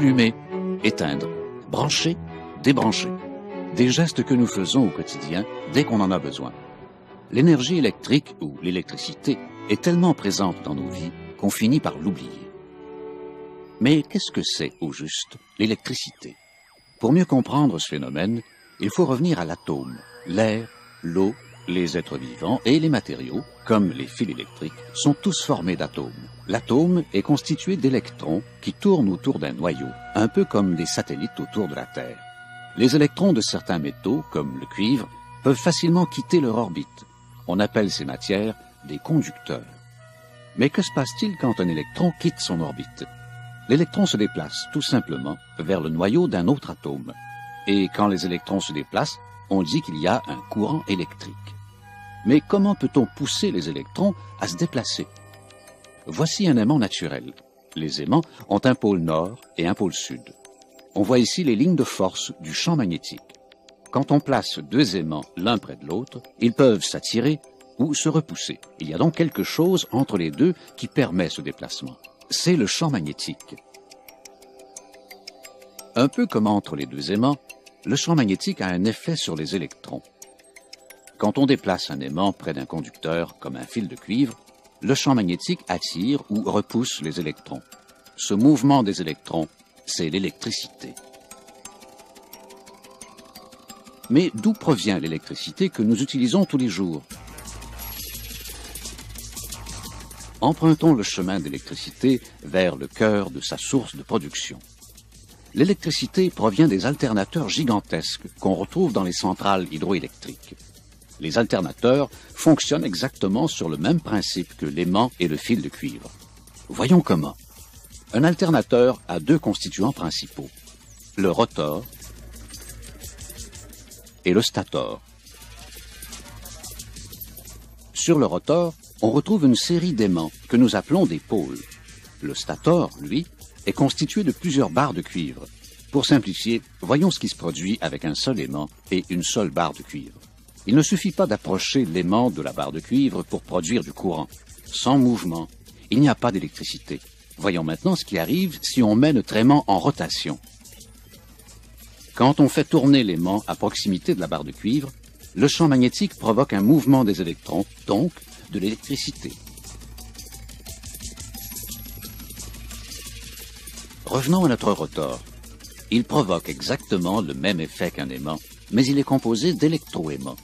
allumer, éteindre, brancher, débrancher. Des gestes que nous faisons au quotidien dès qu'on en a besoin. L'énergie électrique ou l'électricité est tellement présente dans nos vies qu'on finit par l'oublier. Mais qu'est-ce que c'est, au juste, l'électricité? Pour mieux comprendre ce phénomène, il faut revenir à l'atome, l'air, l'eau, les êtres vivants et les matériaux, comme les fils électriques, sont tous formés d'atomes. L'atome est constitué d'électrons qui tournent autour d'un noyau, un peu comme des satellites autour de la Terre. Les électrons de certains métaux, comme le cuivre, peuvent facilement quitter leur orbite. On appelle ces matières des conducteurs. Mais que se passe-t-il quand un électron quitte son orbite? L'électron se déplace tout simplement vers le noyau d'un autre atome. Et quand les électrons se déplacent, on dit qu'il y a un courant électrique. Mais comment peut-on pousser les électrons à se déplacer? Voici un aimant naturel. Les aimants ont un pôle nord et un pôle sud. On voit ici les lignes de force du champ magnétique. Quand on place deux aimants l'un près de l'autre, ils peuvent s'attirer ou se repousser. Il y a donc quelque chose entre les deux qui permet ce déplacement. C'est le champ magnétique. Un peu comme entre les deux aimants, le champ magnétique a un effet sur les électrons. Quand on déplace un aimant près d'un conducteur, comme un fil de cuivre, le champ magnétique attire ou repousse les électrons. Ce mouvement des électrons, c'est l'électricité. Mais d'où provient l'électricité que nous utilisons tous les jours? Empruntons le chemin d'électricité vers le cœur de sa source de production. L'électricité provient des alternateurs gigantesques qu'on retrouve dans les centrales hydroélectriques. Les alternateurs fonctionnent exactement sur le même principe que l'aimant et le fil de cuivre. Voyons comment. Un alternateur a deux constituants principaux, le rotor et le stator. Sur le rotor, on retrouve une série d'aimants que nous appelons des pôles. Le stator, lui, est constitué de plusieurs barres de cuivre. Pour simplifier, voyons ce qui se produit avec un seul aimant et une seule barre de cuivre. Il ne suffit pas d'approcher l'aimant de la barre de cuivre pour produire du courant. Sans mouvement, il n'y a pas d'électricité. Voyons maintenant ce qui arrive si on met notre aimant en rotation. Quand on fait tourner l'aimant à proximité de la barre de cuivre, le champ magnétique provoque un mouvement des électrons, donc de l'électricité. Revenons à notre rotor. Il provoque exactement le même effet qu'un aimant, mais il est composé d'électroaimants.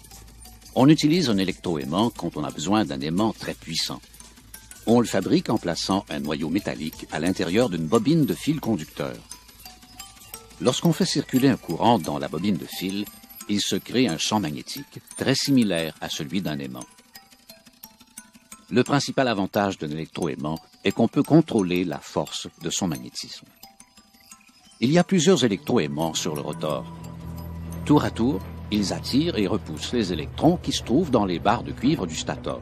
On utilise un électroaimant quand on a besoin d'un aimant très puissant. On le fabrique en plaçant un noyau métallique à l'intérieur d'une bobine de fil conducteur. Lorsqu'on fait circuler un courant dans la bobine de fil, il se crée un champ magnétique très similaire à celui d'un aimant. Le principal avantage d'un électroaimant est qu'on peut contrôler la force de son magnétisme. Il y a plusieurs électroaimants sur le rotor. Tour à tour, ils attirent et repoussent les électrons qui se trouvent dans les barres de cuivre du stator.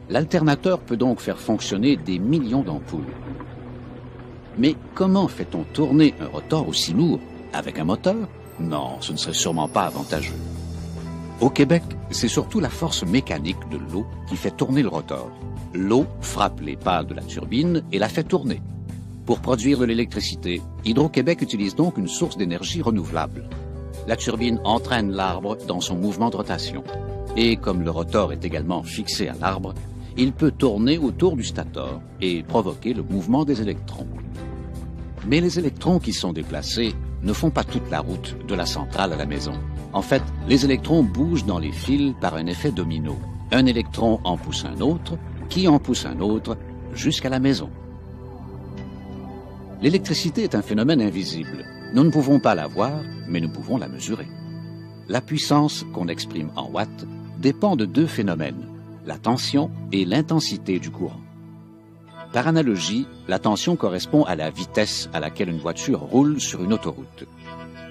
L'alternateur peut donc faire fonctionner des millions d'ampoules. Mais comment fait-on tourner un rotor aussi lourd? Avec un moteur? Non, ce ne serait sûrement pas avantageux. Au Québec, c'est surtout la force mécanique de l'eau qui fait tourner le rotor. L'eau frappe les pales de la turbine et la fait tourner. Pour produire de l'électricité, Hydro-Québec utilise donc une source d'énergie renouvelable. La turbine entraîne l'arbre dans son mouvement de rotation. Et comme le rotor est également fixé à l'arbre, il peut tourner autour du stator et provoquer le mouvement des électrons. Mais les électrons qui sont déplacés ne font pas toute la route de la centrale à la maison. En fait, les électrons bougent dans les fils par un effet domino. Un électron en pousse un autre, qui en pousse un autre, jusqu'à la maison. L'électricité est un phénomène invisible. Nous ne pouvons pas la voir, mais nous pouvons la mesurer. La puissance, qu'on exprime en watts, dépend de deux phénomènes, la tension et l'intensité du courant. Par analogie, la tension correspond à la vitesse à laquelle une voiture roule sur une autoroute.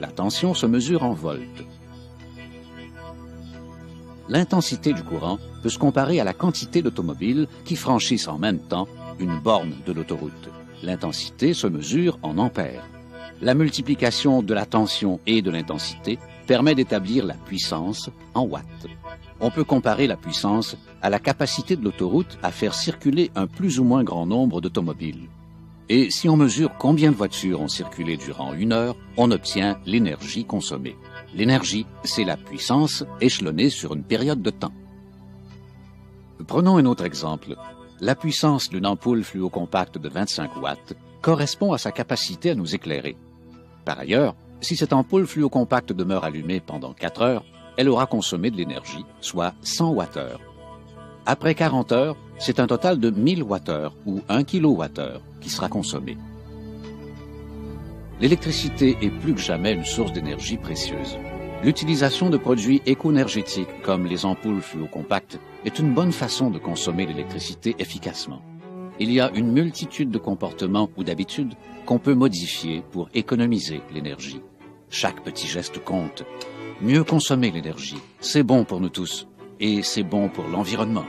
La tension se mesure en volts. L'intensité du courant peut se comparer à la quantité d'automobiles qui franchissent en même temps une borne de l'autoroute. L'intensité se mesure en ampères. La multiplication de la tension et de l'intensité permet d'établir la puissance en watts. On peut comparer la puissance à la capacité de l'autoroute à faire circuler un plus ou moins grand nombre d'automobiles. Et si on mesure combien de voitures ont circulé durant 1 heure, on obtient l'énergie consommée. L'énergie, c'est la puissance échelonnée sur une période de temps. Prenons un autre exemple. La puissance d'une ampoule fluocompacte de 25 watts correspond à sa capacité à nous éclairer. Par ailleurs, si cette ampoule fluocompacte demeure allumée pendant 4 heures, elle aura consommé de l'énergie, soit 100 Wh. Après 40 heures, c'est un total de 1000 Wh ou 1 kWh qui sera consommé. L'électricité est plus que jamais une source d'énergie précieuse. L'utilisation de produits éco-énergétiques comme les ampoules fluocompactes est une bonne façon de consommer l'électricité efficacement. Il y a une multitude de comportements ou d'habitudes qu'on peut modifier pour économiser l'énergie. Chaque petit geste compte. Mieux consommer l'énergie, c'est bon pour nous tous et c'est bon pour l'environnement.